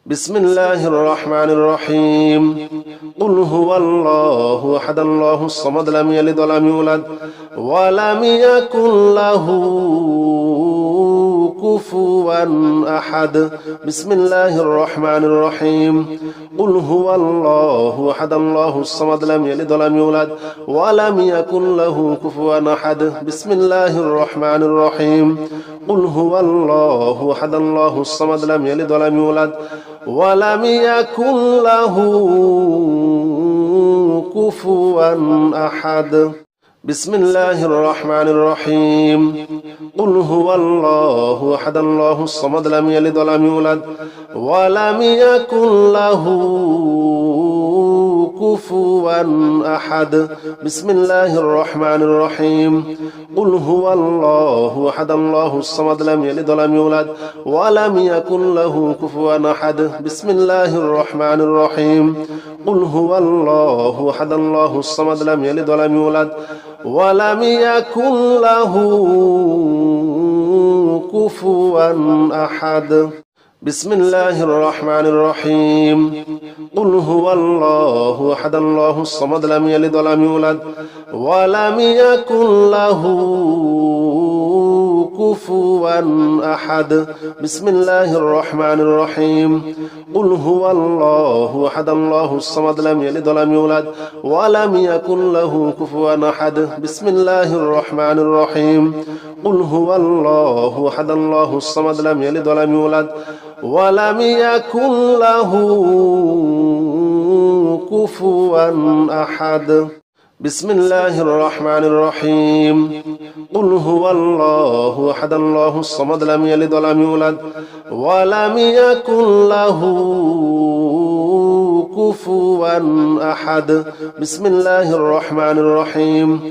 بسم الله الرحمن الرحيم قل هو الله أحد الله الصمد لم يلد ولم يولد ولم يكن له كفوا أحد بسم الله الرحمن الرحيم قل هو الله أحد الله الصمد لم يلد ولم يولد ولم يكن له كفوا أحد بسم الله الرحمن الرحيم قل هو الله أحد الله الصمد لم يلد ولم يولد ولم يكن له كفوا أحد بسم الله الرحمن الرحيم قل هو الله أحد الله الصمد لم يلد ولم يولد ولم يكن له كفوا أحد بسم الله الرحمن الرحيم قل هو الله أحد الله الصمد لم يلد ولم يولد ولم يكن له كفوا أحد بسم الله الرحمن الرحيم قل هو الله أحد الله الصمد لم يلد ولم يولد ولم يكن له كفوا أحد بسم الله الرحمن الرحيم قل هو الله أحد الله الصمد لم يلد ولم يولد ولم يكن له كفوا أحد بسم الله الرحمن الرحيم قل هو الله أحد الله الصمد لم يلد ولم يولد ولم يكن له كفوا أحد بسم الله الرحمن الرحيم قل هو الله أحد الله الصمد لم يلد ولم يولد ولم يكن له كفوا أحد بسم الله الرحمن الرحيم قل هو الله أحد الله الصمد لم يلد ولم يولد ولم يكن له كفوا أحد بسم الله الرحمن الرحيم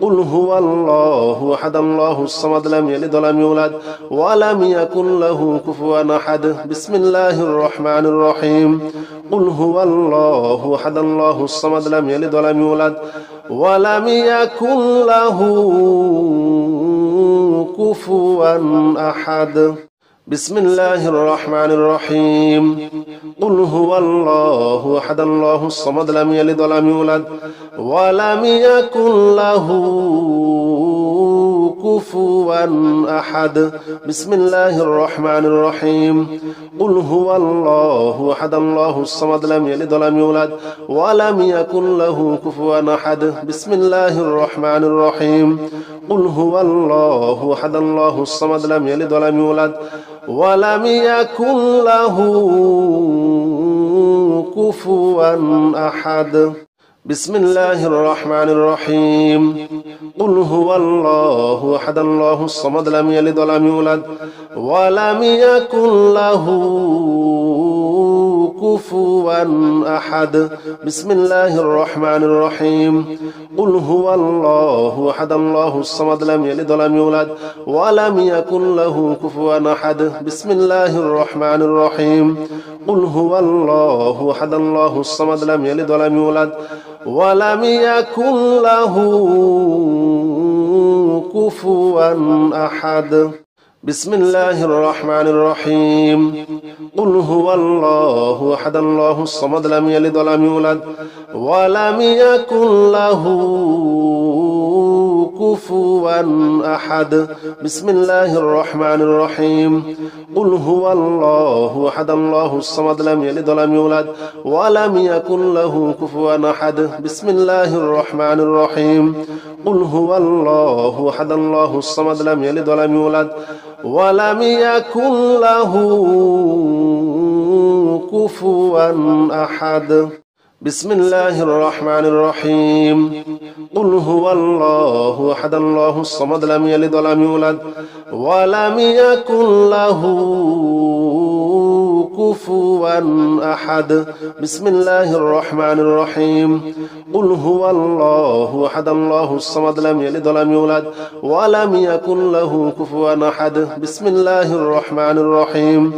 قل هو الله أحد الله الصمد لم يلد ولم يولد ولم يكن له كفوا أحد بسم الله الرحمن الرحيم قل هو الله أحد الله الصمد لم يلد ولم يولد ولم يكن له كفوا أحد بسم الله الرحمن الرحيم قل هو الله أحد الله الصمد لم يلد ولم يولد ولم يكن له كفوا أحد بسم الله الرحمن الرحيم قل هو الله أحد الله الصمد لم يلد ولم يولد ولم يكن له كفوا أحد بسم الله الرحمن الرحيم قل هو الله أحد الله الصمد لم يلد ولم يولد ولم يكن له كفوا أحد بسم الله الرحمن الرحيم قل هو الله أحد الله الصمد لم يلد ولم يولد ولم يكن له كفوا أحد بسم الله الرحمن الرحيم قل هو الله أحد الله الصمد لم يلد ولم يولد ولم يكن له كفوا أحد بسم الله الرحمن الرحيم قل هو الله أحد الله الصمد لم يلد ولم يولد ولم يكن له كفوا أحد بسم الله الرحمن الرحيم قل هو الله أحد الله الصمد لم يلد ولم يولد ولم يكن له كفوا أحد بسم الله الرحمن الرحيم قل هو الله أحد الله الصمد لم يلد ولم يولد ولم يكن له كفوا أحد بسم الله الرحمن الرحيم قل هو الله أحد الله الصمد لم يلد ولم يولد ولم يكن له كفوا أحد بسم الله الرحمن الرحيم قل هو الله أحد الله الصمد لم يلد ولم يولد ولم يكن له كفوا أحد بسم الله الرحمن الرحيم قل هو الله أحد الله الصمد لم يلد ولم يولد ولم يكن له كفوا أحد بسم الله الرحمن الرحيم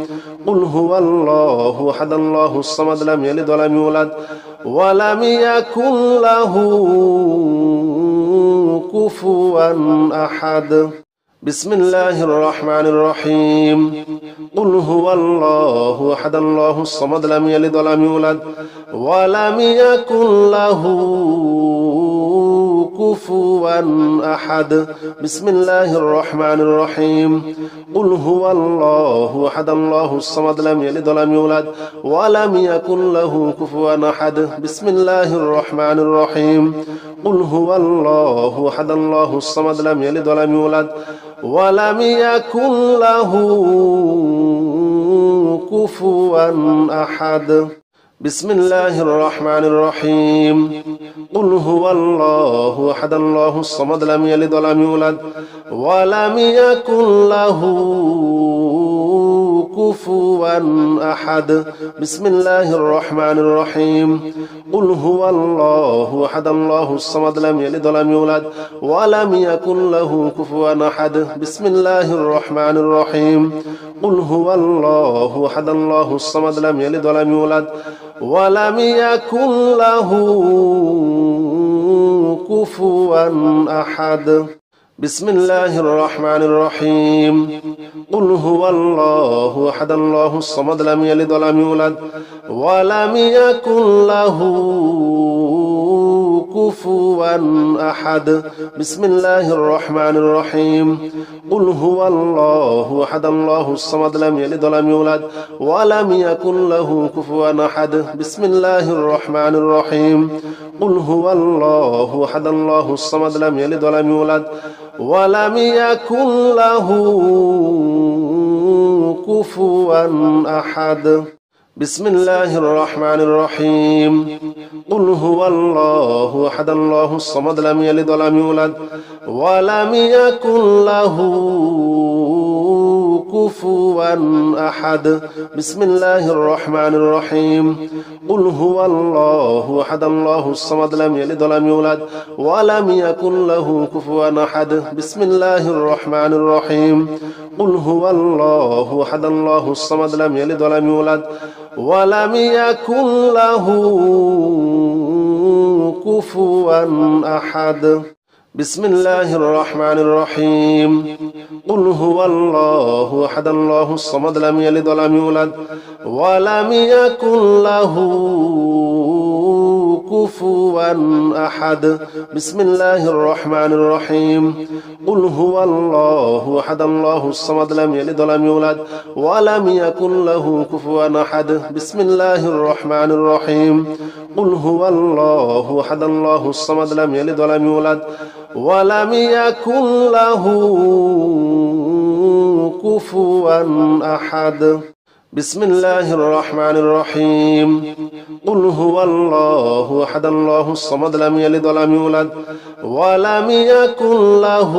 قل هو الله أحد الله الصمد لم يلد ولم يولد ولم يكن له كفوا أحد بسم الله الرحمن الرحيم قل هو الله أحد الله الصمد لم يلد ولم يولد ولم يكن له كفوا أحد بسم الله الرحمن الرحيم قل هو الله أحد الله الصمد لم يلد ولم يولد ولم يكن له كفوا أحد بسم الله الرحمن الرحيم قل هو الله أحد الله الصمد لم يلد ولم يولد ولم يكن له كفوا أحد بسم الله الرحمن الرحيم قل هو الله أحد الله الصمد لم يلد ولم يولد ولم يكن له كفوا أحد بسم الله الرحمن الرحيم قل هو الله أحد الله الصمد لم يلد ولم يولد ولم يكن له كفوا أحد بسم الله الرحمن الرحيم قل هو الله أحد الله الصمد لم يلد ولم يولد ولم يكن له كفوا أحد بسم الله الرحمن الرحيم قل هو الله أحد الله الصمد لم يلد ولم يولد ولم يكن له كفوا أحد بسم الله الرحمن الرحيم قل هو الله أحد الله الصمد لم يلد ولم يولد ولم يكن له كفوا أحد بسم الله الرحمن الرحيم قل هو الله أحد الله الصمد لم يلد ولم يولد ولم يكن له كفوا أحد بسم الله الرحمن الرحيم قل هو الله أحد الله الصمد لم يلد ولم يولد ولم يكن له كفوا أحد بسم الله الرحمن الرحيم قل هو الله أحد الله الصمد لم يلد ولم يولد ولم يكن له كفوا أحد بسم الله الرحمن الرحيم قل هو الله أحد الله الصمد لم يلد ولم يولد ولم يكن له كفوا أحد بسم الله الرحمن الرحيم قل هو الله أحد الله الصمد لم يلد ولم يولد ولم يكن له كفوا أحد بسم الله الرحمن الرحيم قل هو الله أحد الله الصمد لم يلد ولم يولد ولم يكن له كفوا أحد بسم الله الرحمن الرحيم قل هو الله أحد الله الصمد لم يلد ولم يولد ولم يكن له كفوا أحد بسم الله الرحمن الرحيم قل هو الله أحد الله الصمد لم يلد ولم يولد ولم يكن له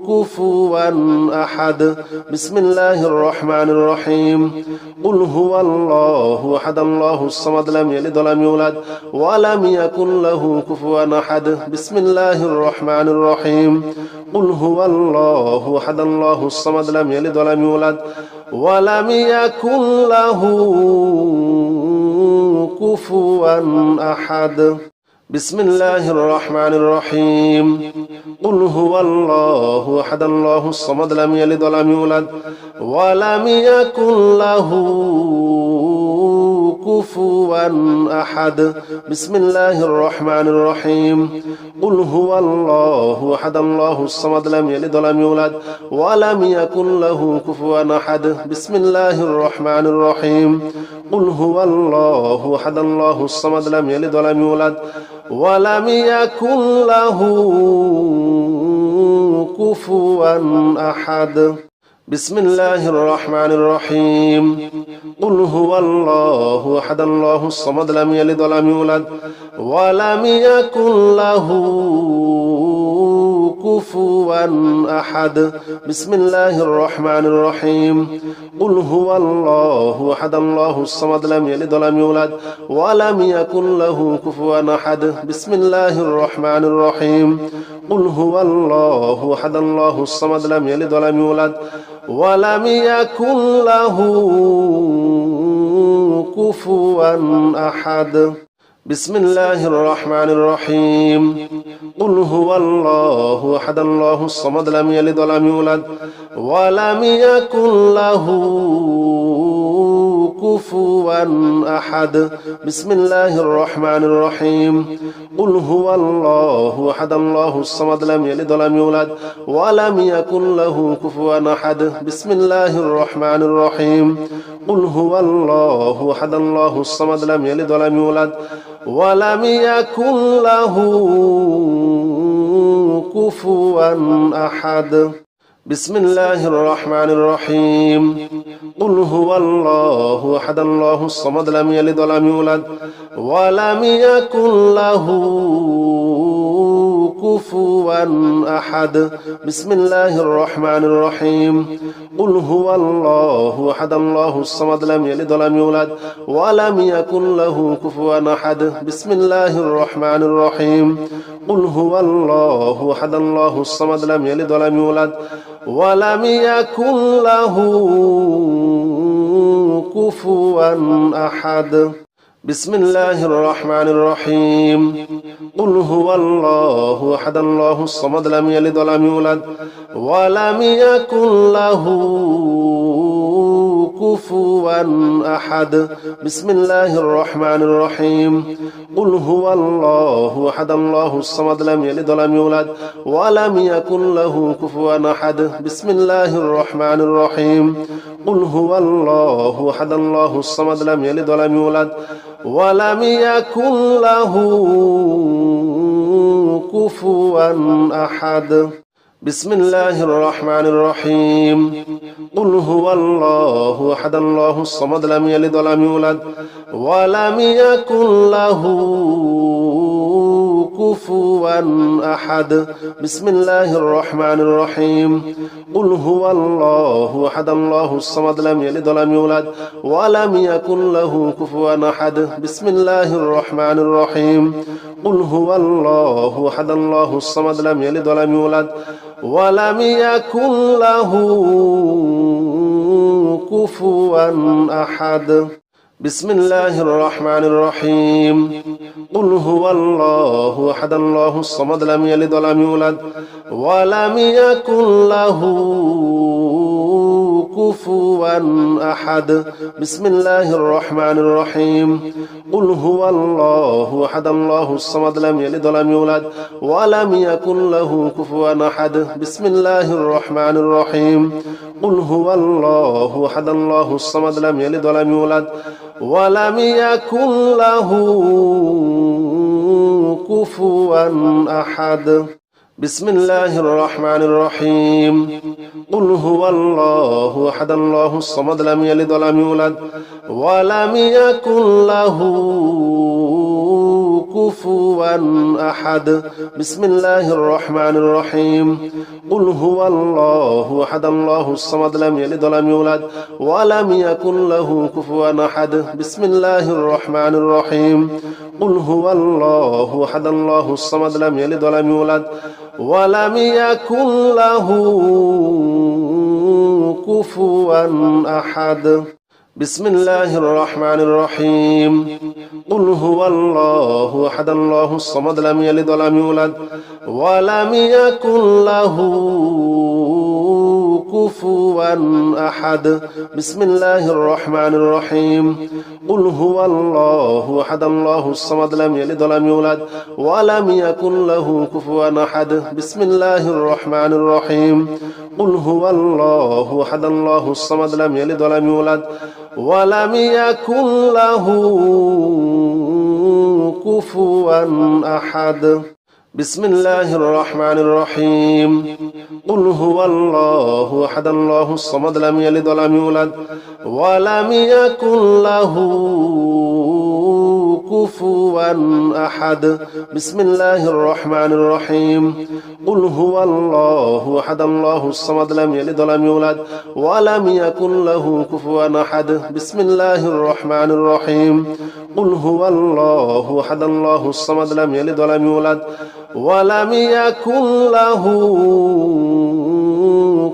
كفوا أحد بسم الله الرحمن الرحيم قل هو الله أحد الله الصمد لم يلد ولم يولد ولم يكن له كفوا أحد بسم الله الرحمن الرحيم قل هو الله أحد الله الصمد لم يلد ولم يولد ولم يكن له كفوا أحد بسم الله الرحمن الرحيم قل هو الله أحد الله الصمد لم يلد ولم يولد ولم يكن له كفوا أحد بسم الله الرحمن الرحيم قل هو الله أحد الله الصمد لم يلد ولم يولد ولم يكن له كفوا أحد بسم الله الرحمن الرحيم قل هو الله أحد الله الصمد لم يلد ولم يولد ولم يكن له كفوا أحد بسم الله الرحمن الرحيم قل هو الله أحد الله الصمد لم يلد ولم يولد ولم يكن له كفوا أحد بسم الله الرحمن الرحيم قل هو الله أحد الله الصمد لم يلد ولم يولد ولم يكن له كفوا أحد بسم الله الرحمن الرحيم قل هو الله أحد الله الصمد لم يلد ولم يولد ولم يكن له كفوا أحد بسم الله الرحمن الرحيم قل هو الله أحد الله الصمد لم يلد ولم يولد ولم يكن له كفوا أحد بسم الله الرحمن الرحيم قل هو الله أحد الله الصمد لم يلد ولم يولد ولم يكن له كفوا أحد بسم الله الرحمن الرحيم قل هو الله أحد الله الصمد لم يلد ولم يولد ولم يكن له كفوا أحد بسم الله الرحمن الرحيم قل هو الله أحد الله الصمد لم يلد ولم يولد ولم يكن له كفوا أحد بسم الله الرحمن الرحيم قل هو الله أحد الله الصمد لم يلد ولم يولد ولم يكن له كفوا أحد بسم الله الرحمن الرحيم قل هو الله أحد الله الصمد لم يلد ولم يولد ولم يكن له كفوا أحد بسم الله الرحمن الرحيم قل هو الله أحد الله الصمد لم يلد ولم يولد ولم يكن له كفوا أحد بسم الله الرحمن الرحيم قل هو الله أحد الله الصمد لم يلد ولم يولد ولم يكن له كفوا أحد بسم الله الرحمن الرحيم قل هو الله أحد الله الصمد لم يلد ولم يولد ولم يكن له كفوا أحد بسم الله الرحمن الرحيم قل هو الله أحد الله الصمد لم يلد ولم يولد ولم يكن له كفوا أحد بسم الله الرحمن الرحيم قل هو الله أحد الله الصمد لم يلد ولم يولد ولم يكن له كفوا أحد بسم الله الرحمن الرحيم قل هو الله أحد الله الصمد لم يلد ولم يولد ولم يكن له كفوا أحد بسم الله الرحمن الرحيم قل هو الله أحد الله الصمد لم يلد ولم يولد ولم يكن له كفوا أحد بسم الله الرحمن الرحيم قل هو الله أحد الله الصمد لم يلد ولم يولد ولم يكن له كفوا أحد بسم الله الرحمن الرحيم قل هو الله أحد الله الصمد لم يلد ولم يولد ولم يكن له كفوا أحد بسم الله الرحمن الرحيم قل هو الله أحد الله الصمد لم يلد ولم يولد ولم يكن له كفوا أحد بسم الله الرحمن الرحيم قل هو الله أحد الله الصمد لم يلد ولم يولد ولم يكن له كفوا أحد بسم الله الرحمن الرحيم قل هو الله أحد الله الصمد لم يلد ولم يولد ولم يكن له كفوا أحد بسم الله الرحمن الرحيم قل هو الله أحد الله الصمد لم يلد ولم يولد ولم يكن له كفوا أحد بسم الله الرحمن الرحيم قل هو الله أحد الله الصمد لم يلد ولم يولد ولم يكن له كفوا أحد بسم الله الرحمن الرحيم قل هو الله أحد الله الصمد لم يلد ولم يولد ولم يكن له كفوا أحد بسم الله الرحمن الرحيم قل هو الله أحد الله الصمد لم يلد ولم يولد ولم يكن له كفوا أحد بسم الله الرحمن الرحيم قل هو الله أحد الله الصمد لم يلد ولم يولد ولم يكن له كفوا أحد بسم الله الرحمن الرحيم قل هو الله أحد الله الصمد لم يلد ولم يولد ولم يكن له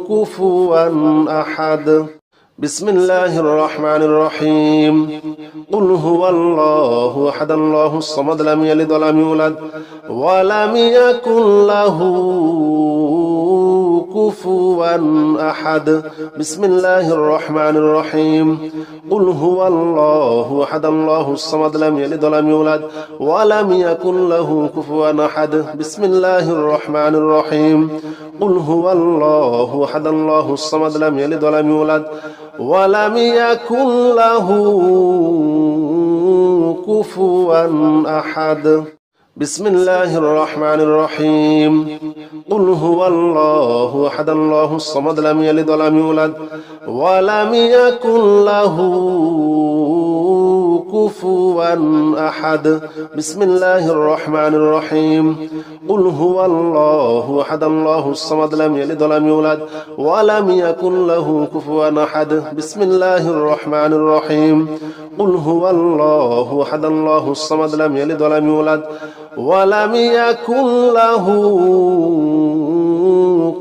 كفوا أحد بسم الله الرحمن الرحيم قل هو الله أحد الله الصمد لم يلد ولم يولد ولم يكن له كفوا أحد بسم الله الرحمن الرحيم قل هو الله أحد الله الصمد لم يلد ولم يولد ولم يكن له كفوا أحد بسم الله الرحمن الرحيم قل هو الله أحد الله الصمد لم يلد ولم يولد ولم يكن له كفوا أحد بسم الله الرحمن الرحيم قل هو الله أحد الله الصمد لم يلد ولم يولد ولم يكن له كفوا أحد بسم الله الرحمن الرحيم قل هو الله أحد الله الصمد لم يلد ولم يولد ولم يكن له كفوا أحد بسم الله الرحمن الرحيم قل هو الله أحد الله الصمد لم يلد ولم يولد ولم يكن له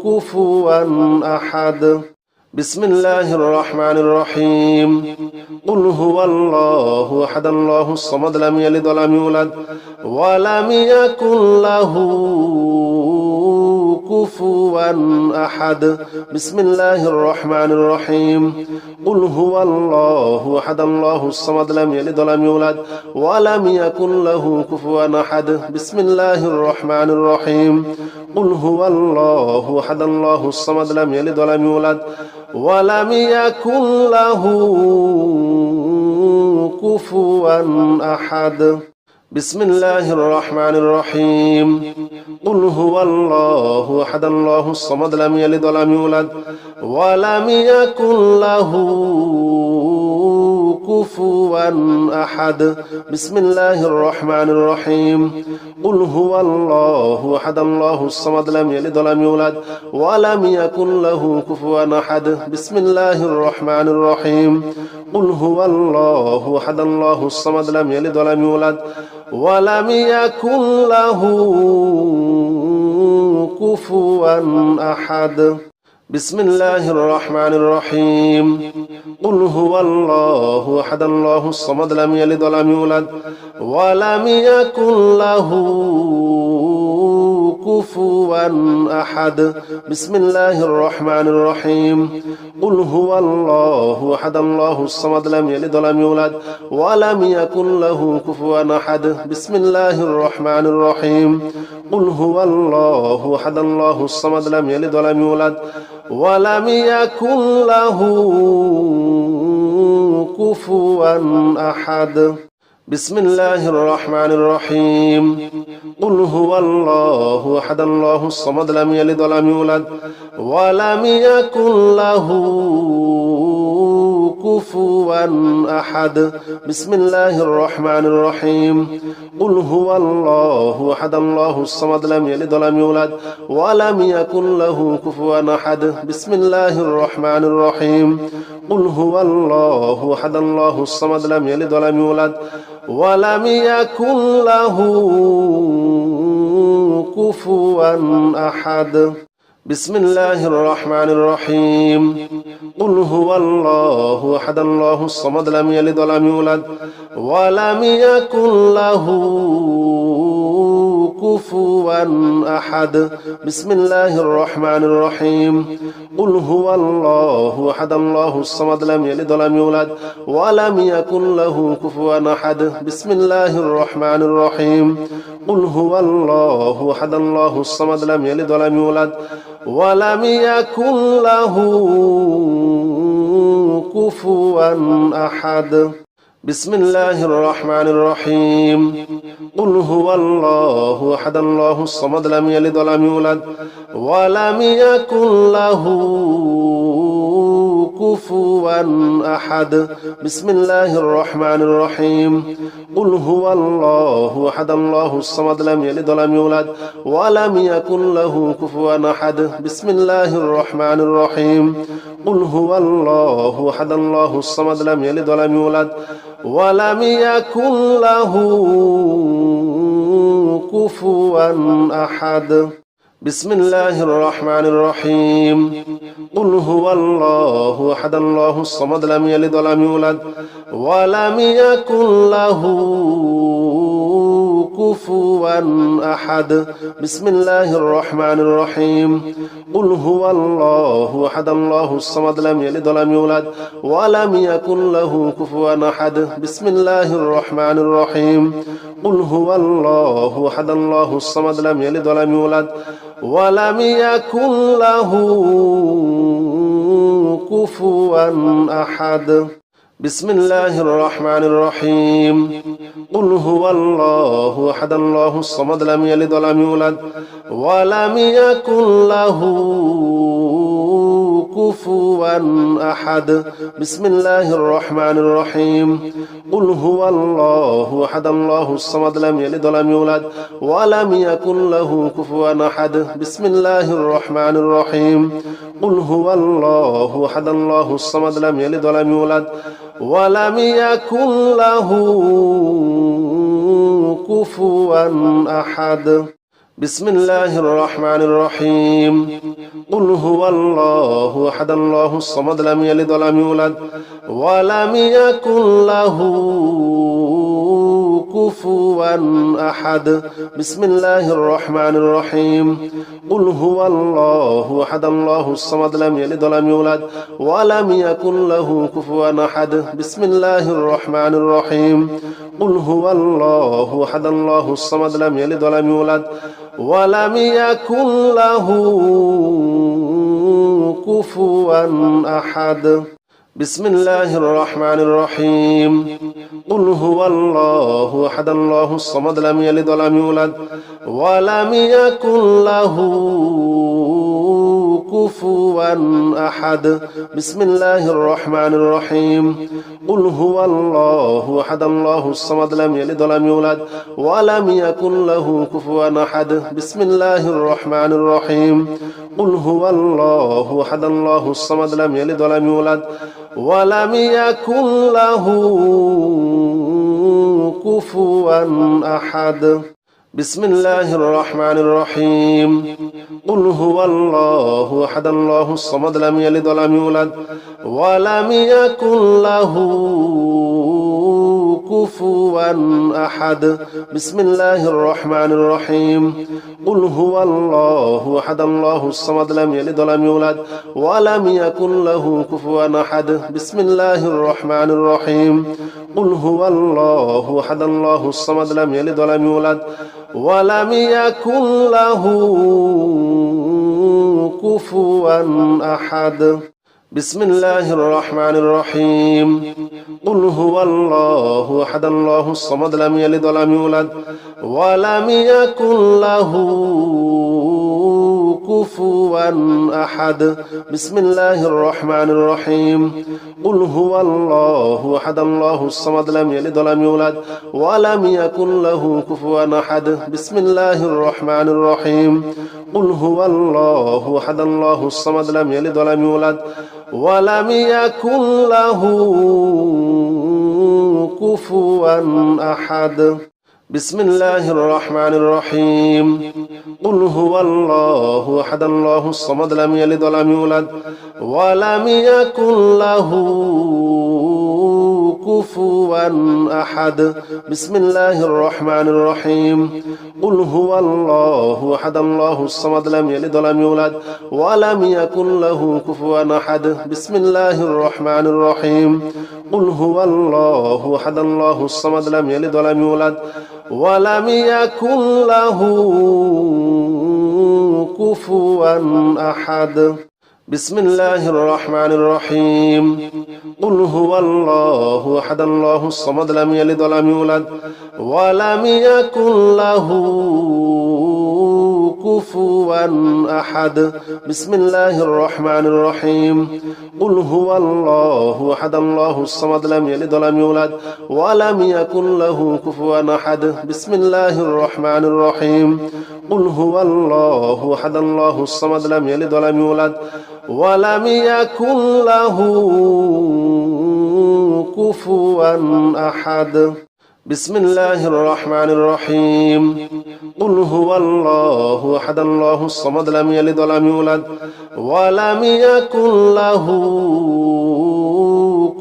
كفوا أحد بسم الله الرحمن الرحيم قل هو الله أحد الله الصمد لم يلد ولم يولد ولم يكن له كفوا أحد بسم الله الرحمن الرحيم قل هو الله أحد الله الصمد لم يلد ولم يولد ولم يكن له كفوا أحد بسم الله الرحمن الرحيم قل هو الله أحد الله الصمد لم يلد ولم يولد ولم يكن له كفوا أحد بسم الله الرحمن الرحيم قل هو الله أحد الله الصمد لم يلد ولم يولد ولم يكن له كفوا أحد بسم الله الرحمن الرحيم قل هو الله أحد الله الصمد لم يلد ولم يولد ولم يكن له كفوا أحد بسم الله الرحمن الرحيم قل هو الله أحد الله الصمد لم يلد ولم يولد ولم يكن له كفوا أحد بسم الله الرحمن الرحيم قل هو الله أحد الله الصمد لم يلد ولم يولد ولم يكن له كفوا أحد بسم الله الرحمن الرحيم قل هو الله أحد الله الصمد لم يلد ولم يولد ولم يكن له كفوا أحد بسم الله الرحمن الرحيم قل هو الله أحد الله الصمد لم يلد ولم يولد ولم يكن له كفوا أحد بسم الله الرحمن الرحيم قل هو الله أحد الله الصمد لم يلد ولم يولد ولم يكن له كفوا أحد بسم الله الرحمن الرحيم قل هو الله أحد الله الصمد لم يلد ولم يولد ولم يكن له كفوا أحد بسم الله الرحمن الرحيم قل هو الله أحد الله الصمد لم يلد ولم يولد ولم يكن له كفوا أحد بسم الله الرحمن الرحيم قل هو الله أحد الله الصمد لم يلد ولم يولد ولم يكن له كفوا أحد بسم الله الرحمن الرحيم قل هو الله أحد الله الصمد لم يلد ولم يولد ولم يكن له كفوا أحد بسم الله الرحمن الرحيم قل هو الله أحد الله الصمد لم يلد ولم يولد ولم يكن له كفوا أحد بسم الله الرحمن الرحيم قل هو الله أحد الله الصمد لم يلد ولم يولد ولم يكن له كفوا أحد بسم الله الرحمن الرحيم قل هو الله أحد الله الصمد لم يلد ولم يولد ولم يكن له كفوا أحد بسم الله الرحمن الرحيم قل هو الله أحد الله الصمد لم يلد ولم يولد ولم يكن له كفوا أحد بسم الله الرحمن الرحيم قل هو الله أحد الله الصمد لم يلد ولم يولد ولم يكن له كفوا أحد بسم الله الرحمن الرحيم قل هو الله أحد الله الصمد لم يلد ولم يولد ولم يكن له كفوا أحد بسم الله الرحمن الرحيم قل هو الله أحد الله الصمد لم يلد ولم يولد ولم يكن له كفوا أحد بسم الله الرحمن الرحيم قل هو الله أحد الله الصمد لم يلد ولم يولد ولم يكن له كفوا أحد بسم الله الرحمن الرحيم قل هو الله أحد الله الصمد لم يلد ولم يولد ولم يكن له كفوا أحد بسم الله الرحمن الرحيم قل هو الله أحد الله الصمد لم يلد ولم يولد ولم يكن له كفوا أحد بسم الله الرحمن الرحيم قل هو الله أحد الله الصمد لم يلد ولم يولد ولم يكن له كفوا أحد بسم الله الرحمن الرحيم قل هو الله أحد الله الصمد لم يلد ولم يولد ولم يكن له كفوا أحد بسم الله الرحمن الرحيم قل هو الله أحد الله الصمد لم يلد ولم يولد ولم يكن له كفوا أحد بسم الله الرحمن الرحيم قل هو الله أحد الله الصمد لم يلد ولم يولد ولم يكن له كفوا أحد بسم الله الرحمن الرحيم قل هو الله أحد الله الصمد لم يلد ولم يولد ولم يكن له كفوا أحد بسم الله الرحمن الرحيم قل هو الله أحد الله الصمد لم يلد ولم يولد ولم يكن له كفوا أحد بسم الله الرحمن الرحيم قل هو الله أحد الله الصمد لم يلد ولم يولد ولم يكن له كفوا أحد بسم الله الرحمن الرحيم قل هو الله أحد الله الصمد لم يلد ولم يولد ولم يكن له كفوا أحد بسم الله الرحمن الرحيم قل هو الله أحد الله الصمد لم يلد ولم يولد ولم يكن له كفوا أحد بسم الله الرحمن الرحيم قل هو الله أحد الله الصمد لم يلد ولم يولد ولم يكن له كفوا أحد بسم الله الرحمن الرحيم قل هو الله أحد الله الصمد لم يلد ولم يولد ولم يكن له كفوا أحد بسم الله الرحمن الرحيم قل هو الله أحد الله الصمد لم يلد ولم يولد ولم يكن له كفوا أحد بسم الله الرحمن الرحيم قل هو الله أحد الله الصمد لم يلد ولم يولد ولم يكن له كفوا أحد بسم الله الرحمن الرحيم قل هو الله أحد الله الصمد لم يلد ولم يولد ولم يكن له كفوا أحد بسم الله الرحمن الرحيم قل هو الله أحد الله الصمد لم يلد ولم يولد ولم يكن له كفوا أحد بسم الله الرحمن الرحيم قل هو الله أحد الله الصمد لم يلد ولم يولد ولم يكن له كفوا أحد بسم الله الرحمن الرحيم قل هو الله أحد الله الصمد لم يلد ولم يولد ولم يكن له كفوا أحد بسم الله الرحمن الرحيم قل هو الله أحد الله الصمد لم يلد ولم يولد ولم يكن له كفوا أحد بسم الله الرحمن الرحيم قل هو الله أحد الله الصمد لم يلد ولم يولد ولم يكن له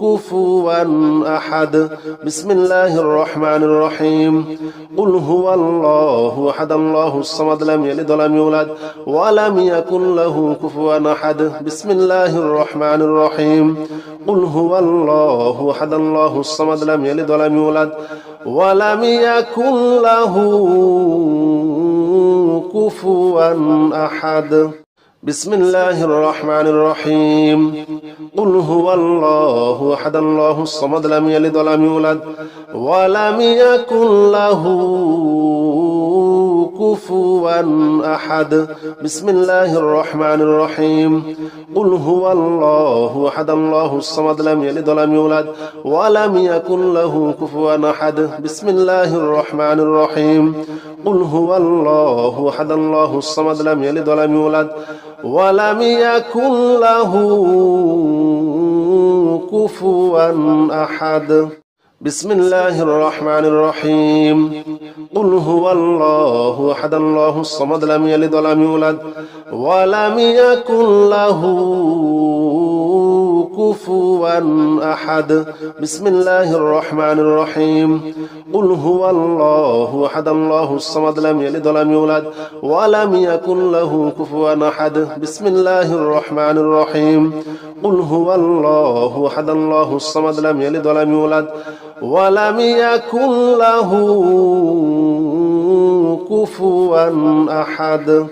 كفوا أحد بسم الله الرحمن الرحيم قل هو الله أحد الله الصمد لم يلد ولم يولد ولم يكن له كفوا أحد بسم الله الرحمن الرحيم قل هو الله أحد الله الصمد لم يلد ولم يولد ولم يكن له كفوا أحد بسم الله الرحمن الرحيم قل هو الله أحد الله الصمد لم يلد ولم يولد ولم يكن له كفوا أحد بسم الله الرحمن الرحيم قل هو الله أحد الله الصمد لم يلد ولم يولد ولم يكن له كفوا أحد بسم الله الرحمن الرحيم قل هو الله أحد الله الصمد لم يلد ولم يولد ولم يكن له كفوا أحد بسم الله الرحمن الرحيم قل هو الله أحد الله الصمد لم يلد ولم يولد ولم يكن له كفوا أحد بسم الله الرحمن الرحيم قل هو الله أحد الله الصمد لم يلد ولم يولد ولم يكن له كفوا أحد بسم الله الرحمن الرحيم قل هو الله أحد الله الصمد لم يلد ولم يولد ولم يكن له كفوا أحد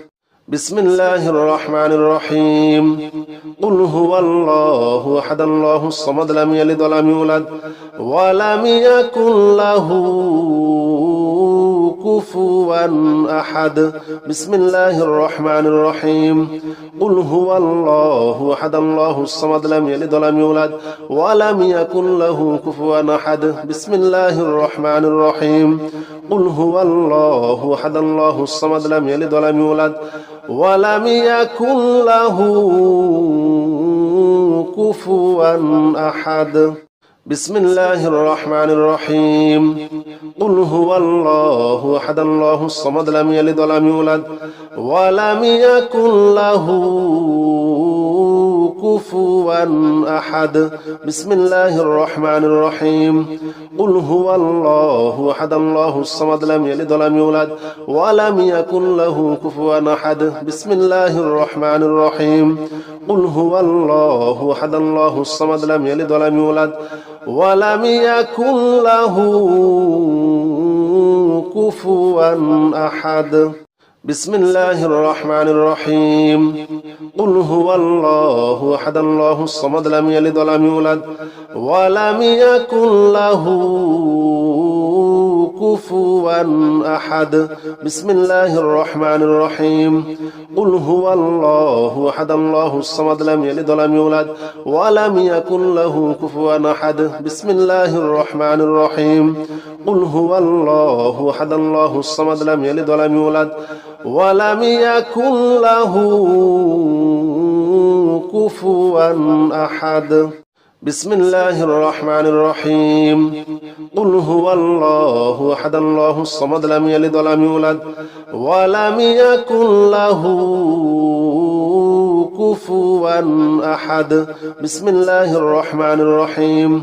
بسم الله الرحمن الرحيم قل هو الله أحد الله الصمد لم يلد ولم يولد ولم يكن له كفوا أحد بسم الله الرحمن الرحيم قل هو الله أحد الله الصمد لم يلد ولم يولد ولم يكن له كفوا أحد بسم الله الرحمن الرحيم قل هو الله أحد الله الصمد لم يلد ولم يولد ولم يكن له كفوا أحد بسم الله الرحمن الرحيم قل هو الله أحد الله الصمد لم يلد ولم يولد ولم يكن له كفوا أحد بسم الله الرحمن الرحيم قل هو الله أحد الله الصمد لم يلد ولم يولد ولم يكن له كفوا أحد بسم الله الرحمن الرحيم قل هو الله أحد الله الصمد لم يلد ولم يولد ولم يكن له كفوا أحد بسم الله الرحمن الرحيم قل هو الله أحد الله الصمد لم يلد ولم يولد ولم يكن له كفوا أحد بسم الله الرحمن الرحيم قل هو الله أحد الله الصمد لم يلد ولم يولد ولم يكن له كفوا أحد بسم الله الرحمن الرحيم قل هو الله أحد الله الصمد لم يلد ولم يولد ولم يكن له كفوا أحد بسم الله الرحمن الرحيم قل هو الله أحد الله الصمد لم يلد ولم يولد ولم يكن له كفوا أحد بسم الله الرحمن الرحيم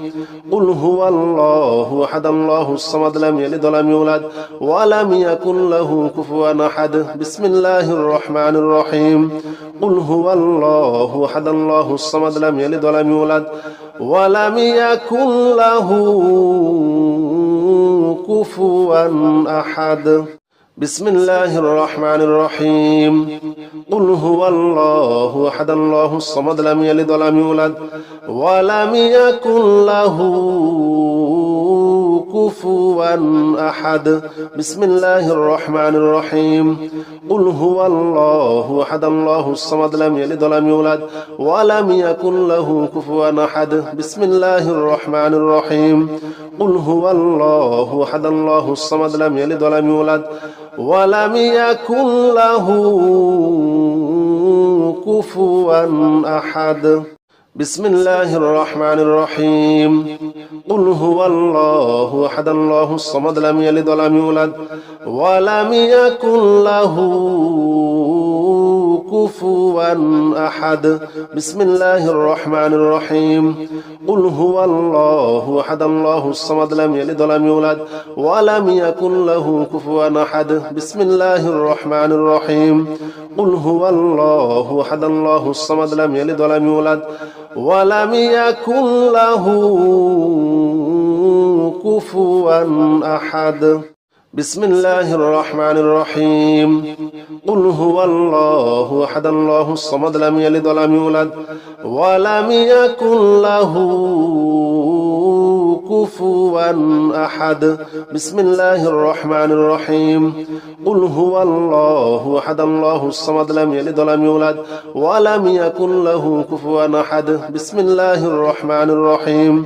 قل هو الله أحد الله الصمد لم يلد ولم يولد ولم يكن له كفوا أحد بسم الله الرحمن الرحيم قل هو الله أحد الله الصمد لم يلد ولم يولد ولم يكن له كفوا أحد بسم الله الرحمن الرحيم قل هو الله أحد الله الصمد لم يلد ولم يولد ولم يكن له كفوا أحد بسم الله الرحمن الرحيم قل هو الله أحد الله الصمد لم يلد ولم يولد ولم يكن له كفوا أحد بسم الله الرحمن الرحيم قل هو الله أحد الله الصمد لم يلد ولم يولد ولم يكن له كفوا أحد بسم الله الرحمن الرحيم قل هو الله أحد الله الصمد لم يلد ولم يولد ولم يكن له كفوا أحد بسم الله الرحمن الرحيم قل هو الله أحد الله الصمد لم يلد ولم يولد ولم يكن له كفوا أحد بسم الله الرحمن الرحيم قل هو الله أحد الله الصمد لم يلد ولم يولد ولم يكن له كفوا أحد بسم الله الرحمن الرحيم قل هو الله أحد الله الصمد لم يلد ولم يولد ولم يكن له كفوا أحد بسم الله الرحمن الرحيم قل هو الله أحد الله الصمد لم يلد ولم يولد ولم يكن له كفوا أحد بسم الله الرحمن الرحيم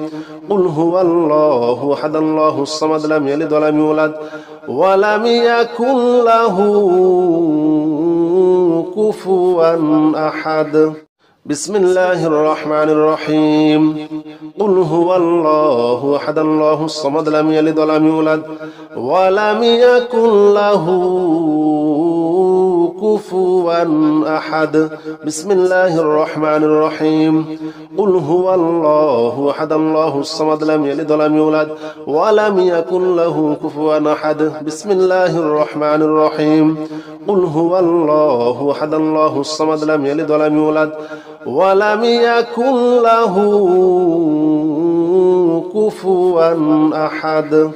قل هو الله أحد الله الصمد لم يلد ولم يولد ولم يكن له كفوا أحد بسم الله الرحمن الرحيم قل هو الله أحد الله الصمد لم يلد ولم يولد ولم يكن له كفوا أحد بسم الله الرحمن الرحيم قل هو الله أحد الله الصمد لم يلد ولم يولد ولم يكن له كفوا أحد بسم الله الرحمن الرحيم قل هو الله أحد الله الصمد لم يلد ولم يولد ولم يكن له كفوا أحد